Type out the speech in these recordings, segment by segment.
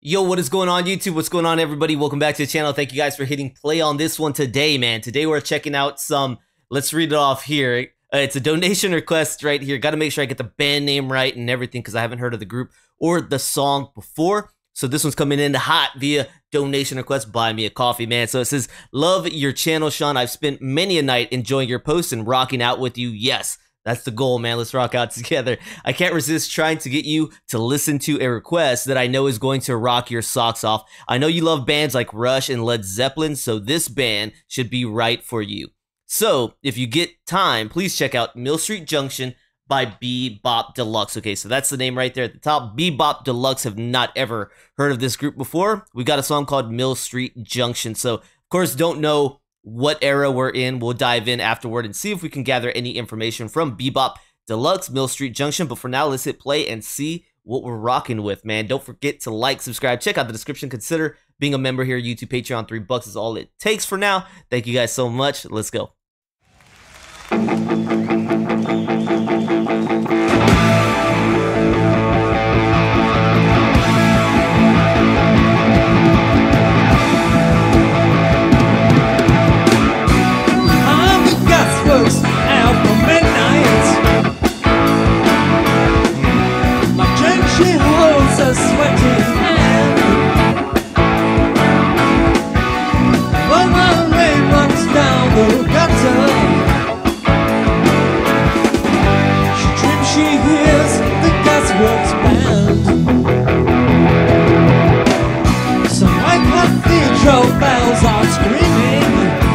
Yo, what is going on YouTube? What's going on, everybody? Welcome back to the channel. Thank you guys for hitting play on this one today, man. Today we're checking out some, let's read it off here. It's a donation request right here. Got to make sure I get the band name right and everything because I haven't heard of the group or the song before. So this one's coming in hot via donation request. Buy me a coffee, man. So it says, love your channel, Sean. I've spent many a night enjoying your posts and rocking out with you. Yes. That's the goal, man. Let's rock out together. I can't resist trying to get you to listen to a request that I know is going to rock your socks off. I know you love bands like Rush and Led Zeppelin, so this band should be right for you. So, if you get time, please check out Mill Street Junction by BOP DELUXE. Okay, so that's the name right there at the top. BOP DELUXE. Have not ever heard of this group before. We got a song called Mill Street Junction. So, of course, don't know what era we're in. We'll dive in afterward and see if we can gather any information from BOP DELUXE, Mill Street Junction. But for now, let's hit play and see what we're rocking with, man. Don't forget to like, subscribe, check out the description. Consider being a member here. YouTube, Patreon, $3 is all it takes for now. Thank you guys so much. Let's go.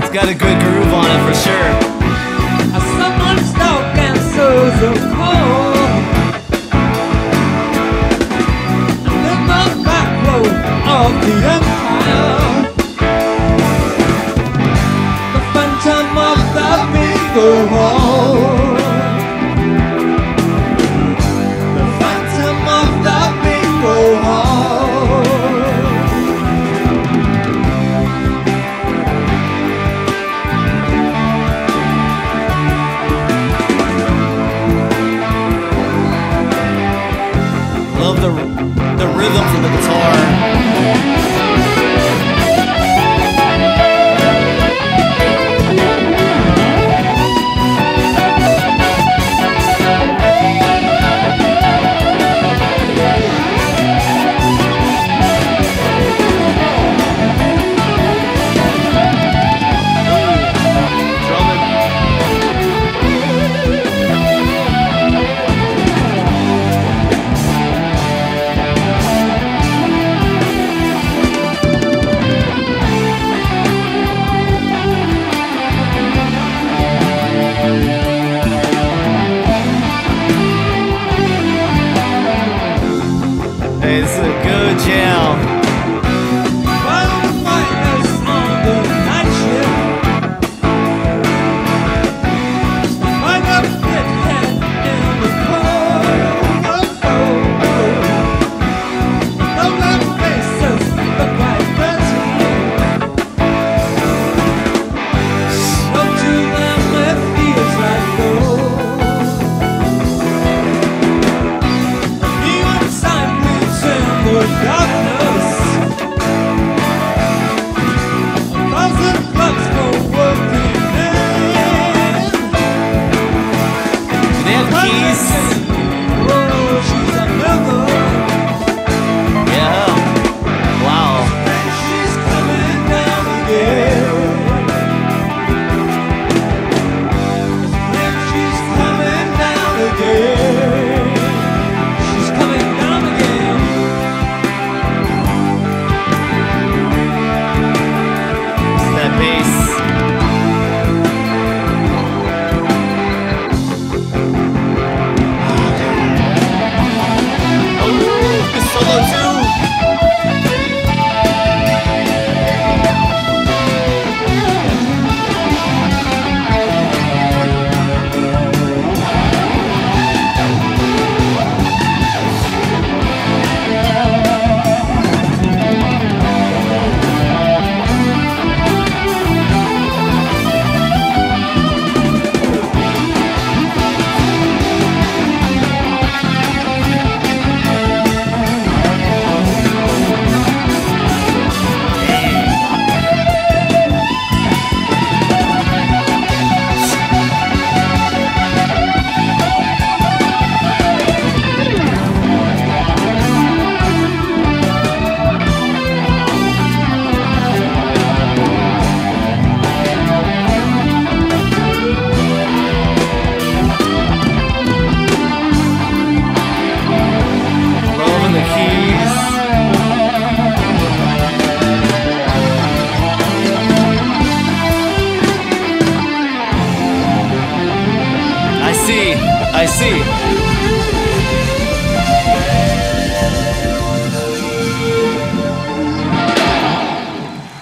It's got a good groove on it for sure. Someone's dog and souls of cold. And in the back row of the empire, the phantom of the bingo hall. The phantom of the bingo hall. Love the rhythm from the guitar. It's a good jam. Darkness.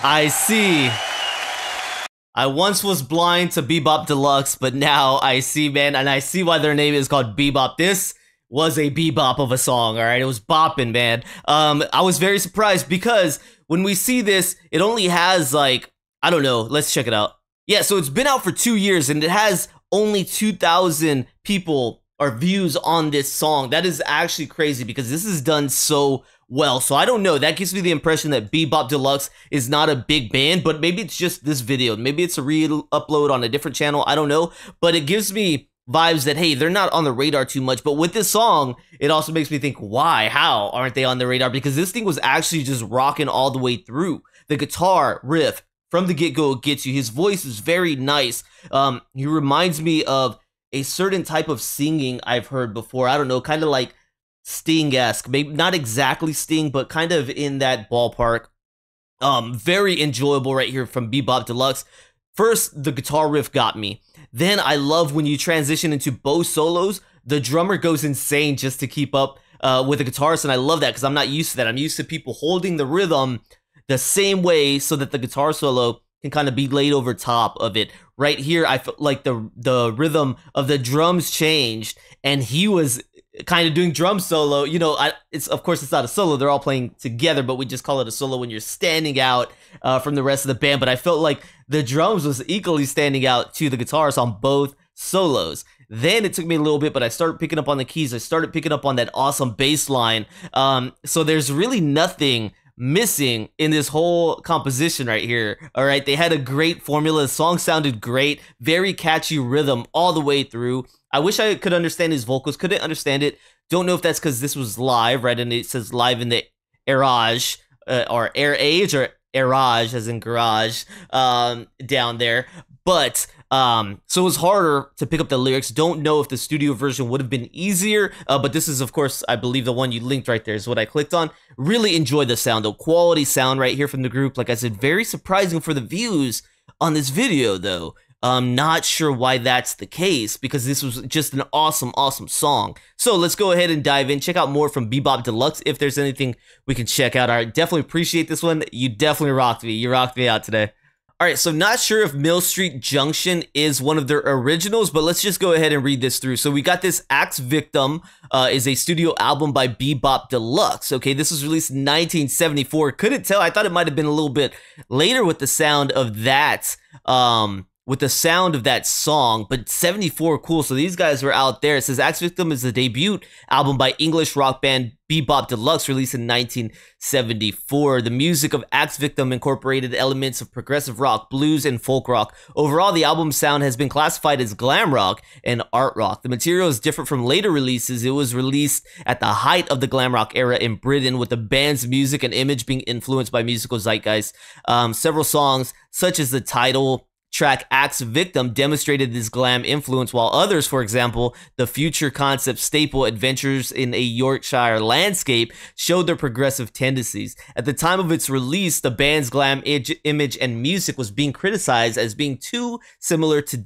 I see. I once was blind to Bebop Deluxe, but now I see, man, and I see why their name is called Bebop. This was a bebop of a song, all right? It was bopping, man. I was very surprised because when we see this, it only has like, I don't know, let's check it out. Yeah, so it's been out for 2 years and it has only 2,000 people or views on this song. That is actually crazy because this is done so well. So I don't know. That gives me the impression that Bebop Deluxe is not a big band, but maybe it's just this video. Maybe it's a re-upload on a different channel. I don't know. But it gives me vibes that, hey, they're not on the radar too much. But with this song, it also makes me think, why? How aren't they on the radar? Because this thing was actually just rocking all the way through. The guitar riff from the get-go gets you. His voice is very nice. He reminds me of a certain type of singing I've heard before. I don't know, kind of like Sting-esque. Maybe not exactly Sting, but kind of in that ballpark. Very enjoyable right here from Bebop Deluxe. First, the guitar riff got me. Then I love when you transition into bow solos. The drummer goes insane just to keep up with the guitarist, and I love that because I'm not used to that. I'm used to people holding the rhythm the same way so that the guitar solo can kind of be laid over top of it. Right here, I felt like the rhythm of the drums changed, and he was kind of doing drum solo. You know, of course it's not a solo. They're all playing together, but we just call it a solo when you're standing out from the rest of the band. But I felt like the drums was equally standing out to the guitars on both solos. Then it took me a little bit, but I started picking up on the keys. I started picking up on that awesome bass line. So there's really nothing missing in this whole composition right here. All right, they had a great formula. The song sounded great, very catchy rhythm all the way through. I wish I could understand his vocals, couldn't understand it. Don't know if that's because this was live, right? And it says live in the Airage or Air Age or Airage as in garage down there. But so it was harder to pick up the lyrics. Don't know if the studio version would have been easier, but this is, of course, I believe the one you linked right there is what I clicked on. Really enjoyed the sound, though. Quality sound right here from the group. Like I said, very surprising for the views on this video, though. I'm not sure why that's the case, because this was just an awesome, awesome song. So let's go ahead and dive in. Check out more from Bebop Deluxe if there's anything we can check out. All right, definitely appreciate this one. You definitely rocked me. You rocked me out today. All right, so not sure if Mill Street Junction is one of their originals, but let's just go ahead and read this through. So we got this Axe Victim is a studio album by Bebop Deluxe. Okay, this was released in 1974. Couldn't tell. I thought it might have been a little bit later with the sound of that. Song, but 74, cool. So these guys were out there. It says Axe Victim is the debut album by English rock band Bebop Deluxe, released in 1974. The music of Axe Victim incorporated elements of progressive rock, blues, and folk rock. Overall, the album's sound has been classified as glam rock and art rock. The material is different from later releases. It was released at the height of the glam rock era in Britain, with the band's music and image being influenced by musical zeitgeist. Several songs, such as the title track Axe Victim, demonstrated this glam influence, while others, for example, the future concept staple Adventures in a Yorkshire Landscape, showed their progressive tendencies. At the time of its release, the band's glam image and music was being criticized as being too similar to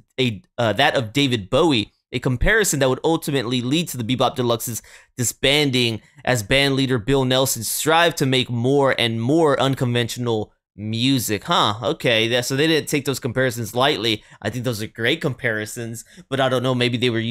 that of David Bowie, a comparison that would ultimately lead to the Bebop Deluxe's disbanding, as band leader Bill Nelson strived to make more and more unconventional music. Okay, so they didn't take those comparisons lightly. I think those are great comparisons, but I don't know, maybe they were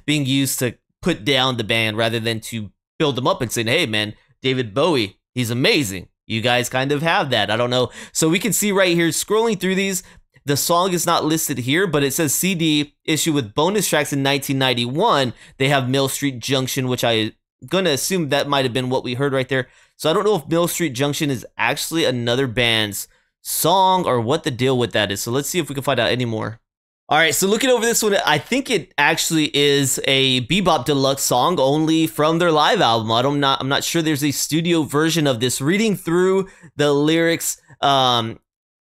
being used to put down the band rather than to build them up and say, hey man, David Bowie, he's amazing. You guys kind of have that. I don't know. So we can see right here, scrolling through these, the song is not listed here, but it says CD issue with bonus tracks in 1991. They have Mill Street Junction, which I'm going to assume that might have been what we heard right there. So I don't know if Mill Street Junction is actually another band's song or what the deal with that is. So let's see if we can find out any more. All right, so looking over this one, I think it actually is a Bebop Deluxe song only from their live album. I'm not sure there's a studio version of this. Reading through the lyrics, I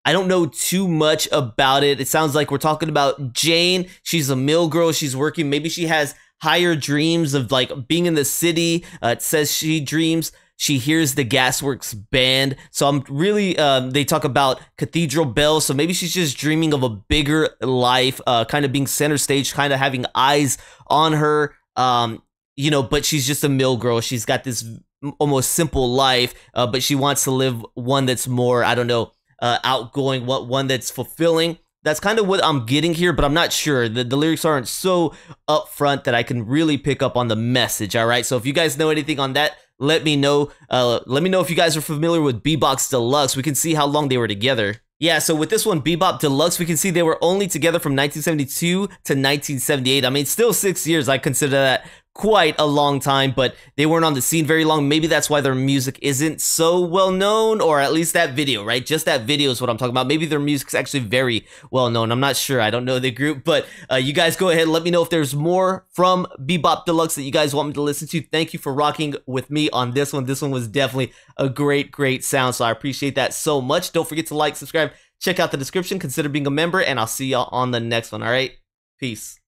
don't know too much about it. It sounds like we're talking about Jane. She's a mill girl. She's working. Maybe she has higher dreams of like being in the city. It says she hears the Gasworks band. So I'm really, they talk about Cathedral Bells. So maybe she's just dreaming of a bigger life, kind of being center stage, kind of having eyes on her, you know, but she's just a mill girl. She's got this almost simple life, but she wants to live one that's more, I don't know, outgoing, one that's fulfilling. That's kind of what I'm getting here, but I'm not sure. The lyrics aren't so upfront that I can really pick up on the message, all right? So if you guys know anything on that, let me know. Let me know if you guys are familiar with Bebop Deluxe. We can see how long they were together. Yeah, so with this one, Bebop Deluxe, we can see they were only together from 1972 to 1978. I mean, still 6 years. I consider that quite a long time, but they weren't on the scene very long. Maybe that's why their music isn't so well known, or at least that video, right? Just that video is what I'm talking about. Maybe their music's actually very well known. I'm not sure. I don't know the group, but you guys go ahead and let me know if there's more from Bebop Deluxe that you guys want me to listen to. Thank you for rocking with me on this one. This one was definitely a great sound, so I appreciate that so much. Don't forget to like, subscribe, check out the description, consider being a member, and I'll see y'all on the next one, all right? Peace.